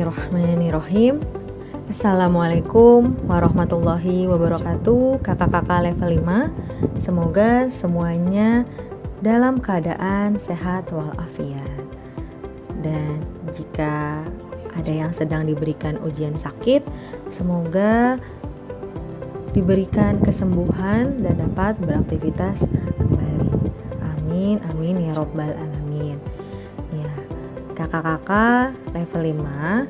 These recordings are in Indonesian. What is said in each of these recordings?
Bismillahirrahmanirrahim. Assalamualaikum warahmatullahi wabarakatuh. Kakak-kakak level 5, semoga semuanya dalam keadaan sehat walafiat. Dan jika ada yang sedang diberikan ujian sakit, semoga diberikan kesembuhan dan dapat beraktivitas kembali. Amin, amin ya robbal alamin. Ya, kakak-kakak level 5,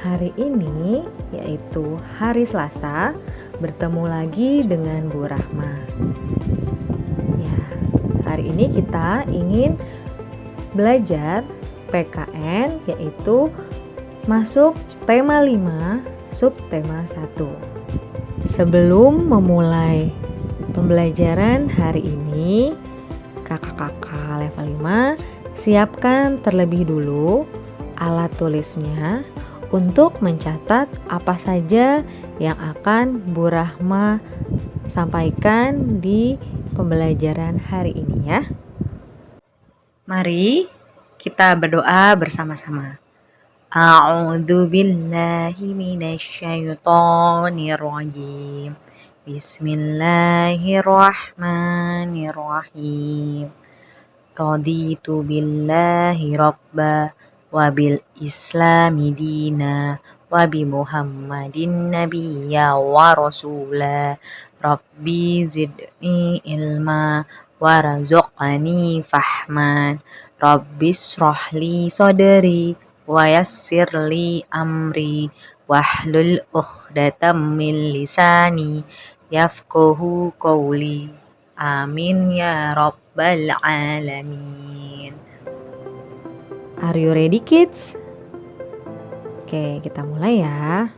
hari ini yaitu hari Selasa, bertemu lagi dengan Bu Rahma. Ya, hari ini kita ingin belajar PKN, yaitu masuk tema 5, subtema 1. Sebelum memulai pembelajaran hari ini, kakak-kakak level 5 siapkan terlebih dulu alat tulisnya untuk mencatat apa saja yang akan Bu Rahma sampaikan di pembelajaran hari ini ya. Mari kita berdoa bersama-sama. A'udzu billahi minasyaitonir rajim. Bismillahirrahmanirrahim. Raditu billahi rabba wa bil islami dina wa bi muhammadin nabiyya wa rasula. Rabbi zidni ilma warzuqni fahman. Rabbi shrahli sadri wa yassirli amri wahlul 'uqdatam min lisani yafqahu qawli. Amin ya rabbal alamin. Are you ready, kids? Oke, kita mulai ya.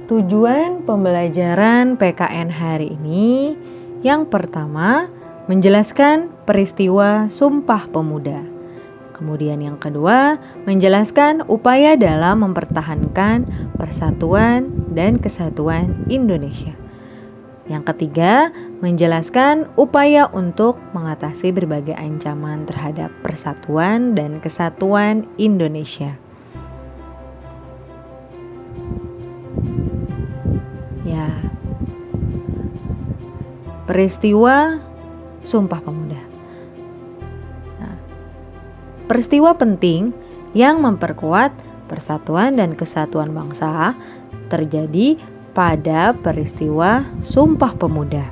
Tujuan pembelajaran PKN hari ini yang pertama, menjelaskan peristiwa Sumpah Pemuda. Kemudian yang kedua, menjelaskan upaya dalam mempertahankan persatuan dan kesatuan Indonesia. Yang ketiga, menjelaskan upaya untuk mengatasi berbagai ancaman terhadap persatuan dan kesatuan Indonesia. Ya, peristiwa Sumpah Pemuda. Nah, peristiwa penting yang memperkuat persatuan dan kesatuan bangsa terjadi pada peristiwa Sumpah Pemuda,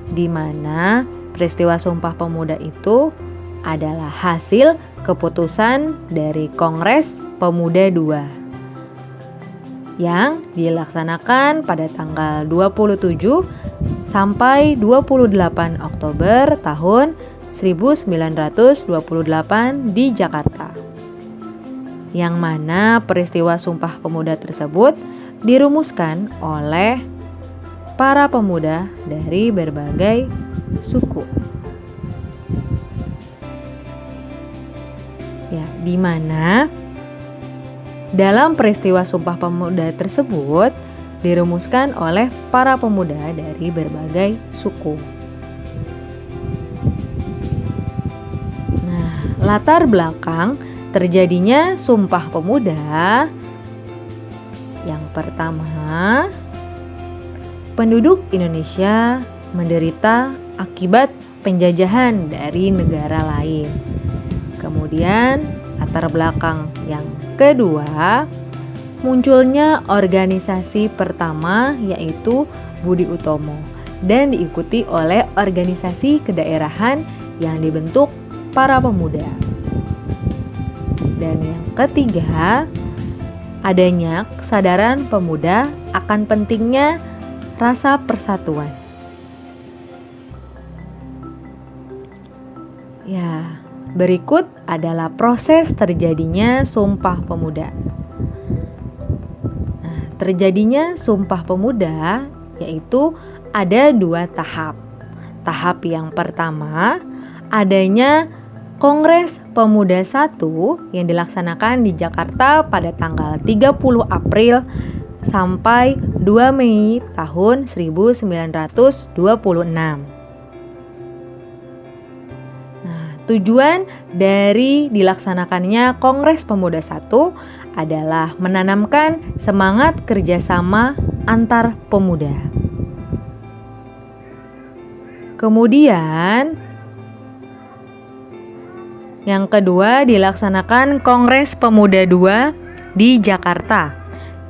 di mana peristiwa Sumpah Pemuda itu adalah hasil keputusan dari Kongres Pemuda II yang dilaksanakan pada tanggal 27 sampai 28 Oktober tahun 1928 di Jakarta. Yang mana peristiwa Sumpah Pemuda tersebut dirumuskan oleh para pemuda dari berbagai suku. Ya, di mana dalam peristiwa Sumpah Pemuda tersebut dirumuskan oleh para pemuda dari berbagai suku. Nah, latar belakang terjadinya Sumpah Pemuda, yang pertama, penduduk Indonesia menderita akibat penjajahan dari negara lain. Kemudian latar belakang yang kedua, munculnya organisasi pertama yaitu Budi Utomo dan diikuti oleh organisasi kedaerahan yang dibentuk para pemuda. Dan yang ketiga, adanya kesadaran pemuda akan pentingnya rasa persatuan. Ya, berikut adalah proses terjadinya Sumpah Pemuda. Nah, terjadinya Sumpah Pemuda yaitu ada 2 tahap. Tahap yang pertama, adanya Kongres Pemuda I yang dilaksanakan di Jakarta pada tanggal 30 April sampai 2 Mei tahun 1926. Tujuan dari dilaksanakannya Kongres Pemuda I adalah menanamkan semangat kerjasama antar pemuda. Kemudian, yang kedua dilaksanakan Kongres Pemuda II di Jakarta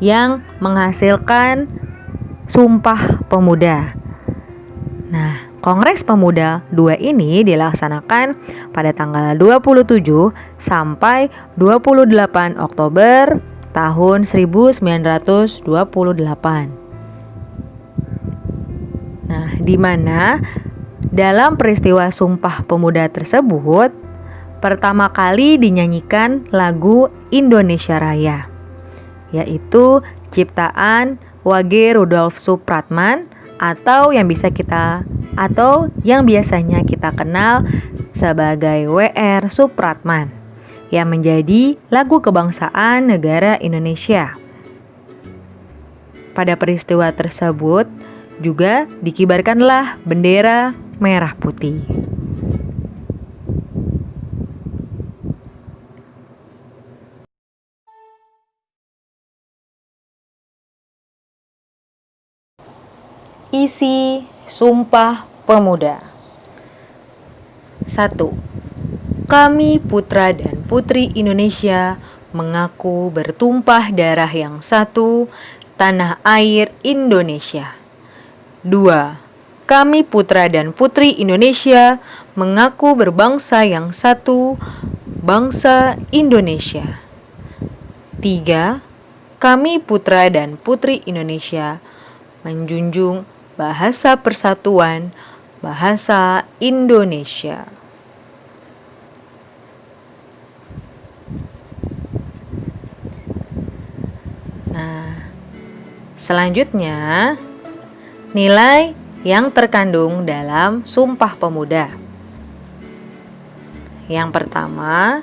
yang menghasilkan Sumpah Pemuda. Nah, Kongres Pemuda II ini dilaksanakan pada tanggal 27 sampai 28 Oktober tahun 1928. Nah, di mana dalam peristiwa Sumpah Pemuda tersebut pertama kali dinyanyikan lagu Indonesia Raya, yaitu ciptaan W.G. Rudolf Supratman atau yang biasanya kita kenal sebagai W.R. Supratman, yang menjadi lagu kebangsaan negara Indonesia. Pada peristiwa tersebut juga dikibarkanlah bendera merah putih. Isi Sumpah Pemuda. 1. Kami putra dan putri Indonesia mengaku bertumpah darah yang satu, tanah air Indonesia. 2. Kami putra dan putri Indonesia mengaku berbangsa yang satu, bangsa Indonesia. 3. Kami putra dan putri Indonesia menjunjung bahasa persatuan, bahasa Indonesia. Nah, selanjutnya nilai yang terkandung dalam Sumpah Pemuda. Yang pertama,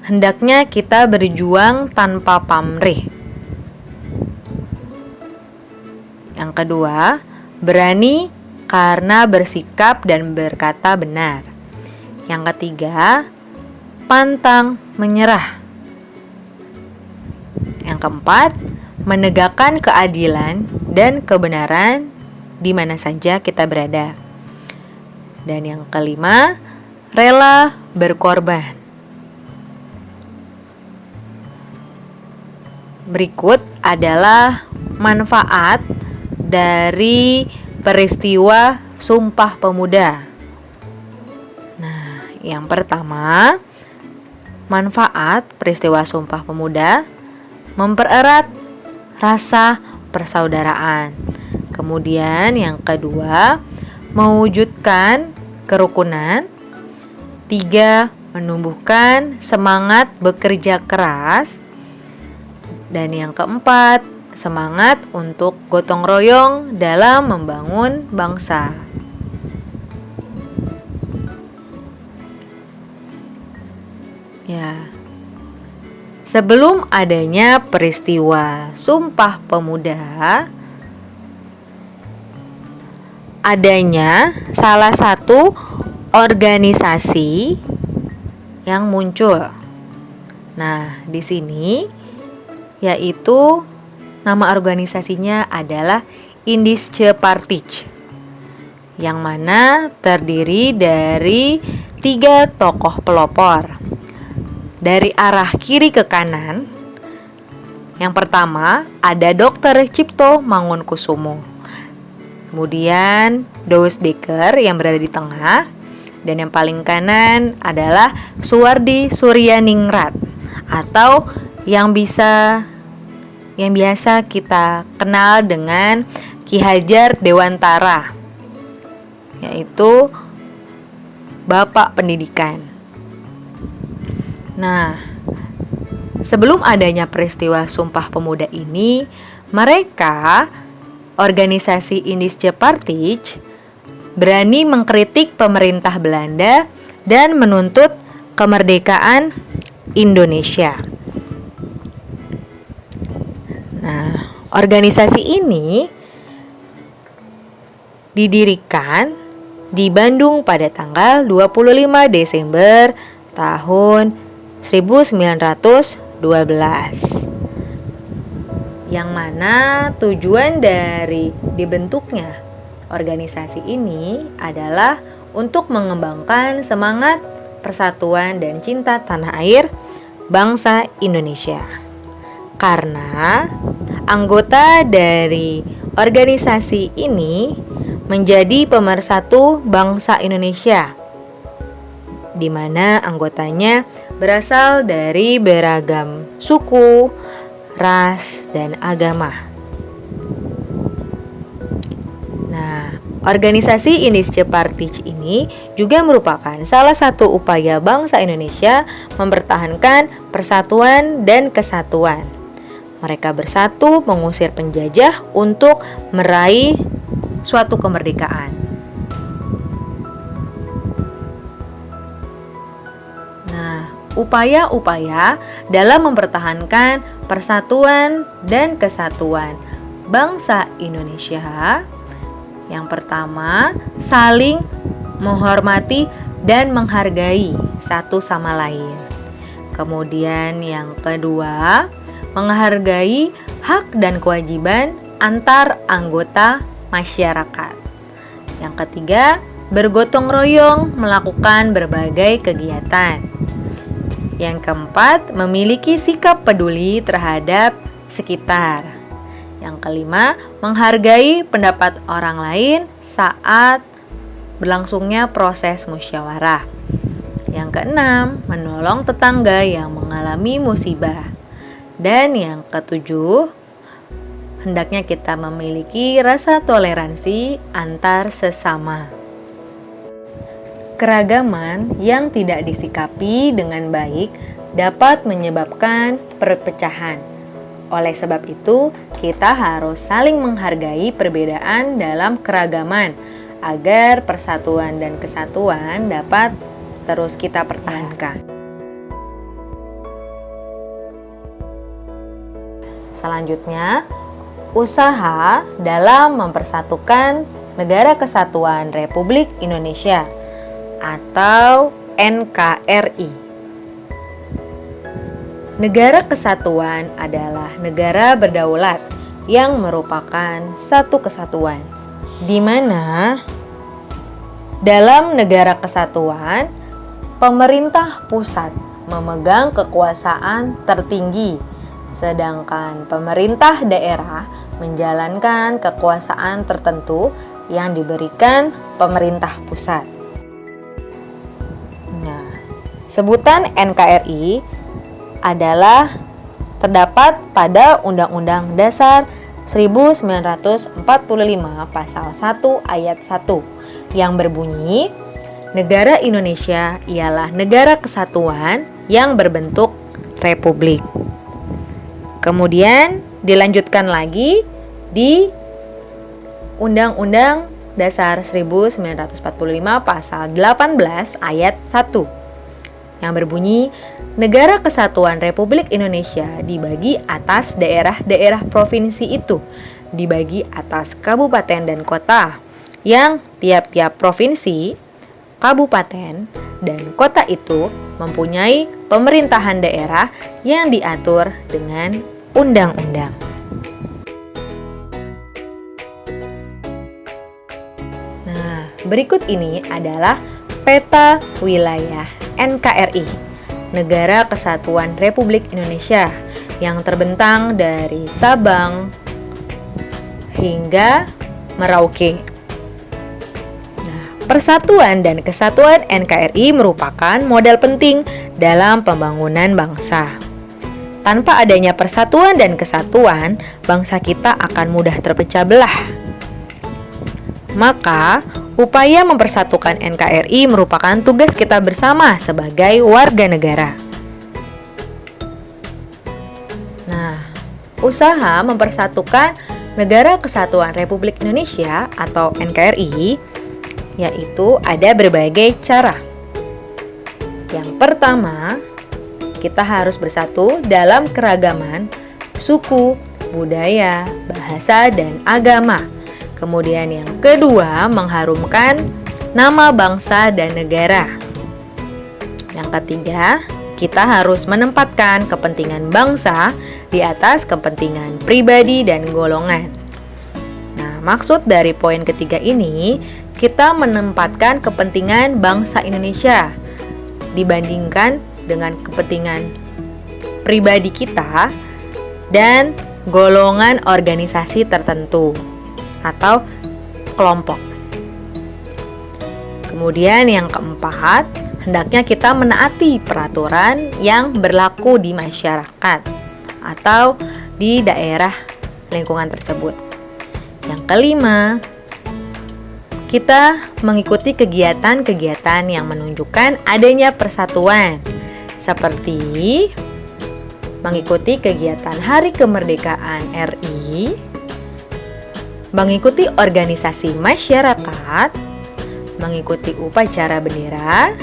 hendaknya kita berjuang tanpa pamrih. Yang kedua, berani karena bersikap dan berkata benar. Yang ketiga, pantang menyerah. Yang keempat, menegakkan keadilan dan kebenaran di mana saja kita berada. Dan yang kelima, rela berkorban. Berikut adalah manfaat dari peristiwa Sumpah Pemuda. Nah, yang pertama, manfaat peristiwa Sumpah Pemuda mempererat rasa persaudaraan. Kemudian yang kedua, mewujudkan kerukunan. 3, menumbuhkan semangat bekerja keras. Dan yang keempat, semangat untuk gotong royong dalam membangun bangsa. Ya. Sebelum adanya peristiwa Sumpah Pemuda, adanya salah satu organisasi yang muncul. Nah, di sini yaitu nama organisasinya adalah Indische Partij, yang mana terdiri dari 3 tokoh pelopor. Dari arah kiri ke kanan, yang pertama ada Dr. Cipto Mangunkusumo, kemudian Douwe Dekker yang berada di tengah, dan yang paling kanan adalah Suwardi Suryaningrat atau yang biasa kita kenal dengan Ki Hajar Dewantara, yaitu Bapak Pendidikan. Nah, sebelum adanya peristiwa Sumpah Pemuda ini, mereka, organisasi Indische Partij, berani mengkritik pemerintah Belanda dan menuntut kemerdekaan Indonesia. Nah, organisasi ini didirikan di Bandung pada tanggal 25 Desember tahun 1912. Yang mana tujuan dari dibentuknya organisasi ini adalah untuk mengembangkan semangat persatuan dan cinta tanah air bangsa Indonesia. Karena anggota dari organisasi ini menjadi pemersatu bangsa Indonesia, di mana anggotanya berasal dari beragam suku, ras, dan agama. Nah, organisasi Indische Partij ini juga merupakan salah satu upaya bangsa Indonesia mempertahankan persatuan dan kesatuan. Mereka bersatu mengusir penjajah untuk meraih suatu kemerdekaan. Nah, upaya-upaya dalam mempertahankan persatuan dan kesatuan bangsa Indonesia. Yang pertama, saling menghormati dan menghargai satu sama lain. Kemudian yang kedua, menghargai hak dan kewajiban antar anggota masyarakat. Yang ketiga, bergotong royong melakukan berbagai kegiatan. Yang keempat, memiliki sikap peduli terhadap sekitar. Yang kelima, menghargai pendapat orang lain saat berlangsungnya proses musyawarah. Yang keenam, menolong tetangga yang mengalami musibah. Dan yang ketujuh, hendaknya kita memiliki rasa toleransi antar sesama. Keragaman yang tidak disikapi dengan baik dapat menyebabkan perpecahan. Oleh sebab itu, kita harus saling menghargai perbedaan dalam keragaman agar persatuan dan kesatuan dapat terus kita pertahankan. Selanjutnya, usaha dalam mempersatukan Negara Kesatuan Republik Indonesia atau NKRI. Negara kesatuan adalah negara berdaulat yang merupakan satu kesatuan, di mana dalam negara kesatuan, pemerintah pusat memegang kekuasaan tertinggi, sedangkan pemerintah daerah menjalankan kekuasaan tertentu yang diberikan pemerintah pusat. Sebutan NKRI adalah terdapat pada Undang-Undang Dasar 1945 Pasal 1 Ayat 1 yang berbunyi, negara Indonesia ialah negara kesatuan yang berbentuk republik. Kemudian dilanjutkan lagi di Undang-Undang Dasar 1945 Pasal 18 Ayat 1 yang berbunyi, negara kesatuan Republik Indonesia dibagi atas daerah-daerah provinsi itu, dibagi atas kabupaten dan kota, yang tiap-tiap provinsi, kabupaten, dan kota itu mempunyai pemerintahan daerah yang diatur dengan undang-undang. Nah, berikut ini adalah peta wilayah NKRI, Negara Kesatuan Republik Indonesia, yang terbentang dari Sabang hingga Merauke. Nah, persatuan dan kesatuan NKRI merupakan modal penting dalam pembangunan bangsa. Tanpa adanya persatuan dan kesatuan, bangsa kita akan mudah terpecah belah. Maka, upaya mempersatukan NKRI merupakan tugas kita bersama sebagai warga negara. Nah, usaha mempersatukan Negara Kesatuan Republik Indonesia atau NKRI yaitu ada berbagai cara. Yang pertama, kita harus bersatu dalam keragaman suku, budaya, bahasa, dan agama. Kemudian yang kedua, mengharumkan nama bangsa dan negara. Yang ketiga, kita harus menempatkan kepentingan bangsa di atas kepentingan pribadi dan golongan. Nah, maksud dari poin ketiga ini, kita menempatkan kepentingan bangsa Indonesia dibandingkan dengan kepentingan pribadi kita dan golongan organisasi tertentu atau kelompok. Kemudian yang keempat, hendaknya kita menaati peraturan yang berlaku di masyarakat atau di daerah lingkungan tersebut. Yang kelima, kita mengikuti kegiatan-kegiatan yang menunjukkan adanya persatuan, seperti mengikuti kegiatan Hari Kemerdekaan RI, mengikuti organisasi masyarakat, mengikuti upacara bendera,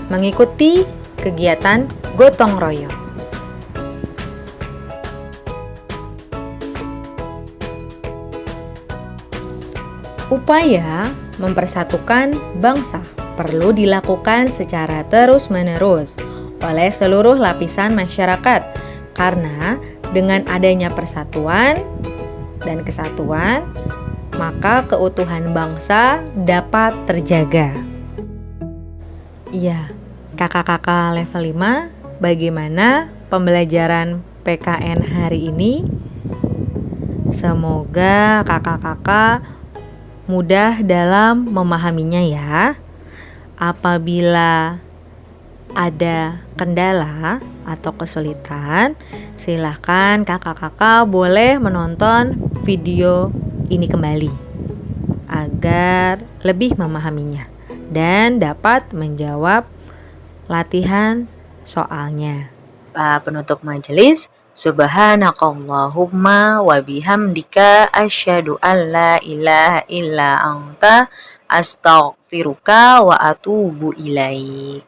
mengikuti kegiatan gotong royong. Upaya mempersatukan bangsa perlu dilakukan secara terus-menerus oleh seluruh lapisan masyarakat, karena dengan adanya persatuan dan kesatuan, maka keutuhan bangsa dapat terjaga. Iya, kakak-kakak level 5, bagaimana pembelajaran PKN hari ini? Semoga kakak-kakak mudah dalam memahaminya ya. Apabila ada kendala atau kesulitan, silahkan kakak-kakak boleh menonton video ini kembali agar lebih memahaminya dan dapat menjawab latihan soalnya. Penutup majelis, subhanakallahumma wa bihamdika asyhadu an la ilaha illa anta astaghfiruka wa atubu ilaik.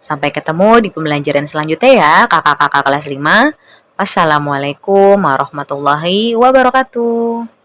Sampai ketemu di pembelajaran selanjutnya ya kakak-kakak kelas 5. Wassalamualaikum warahmatullahi wabarakatuh.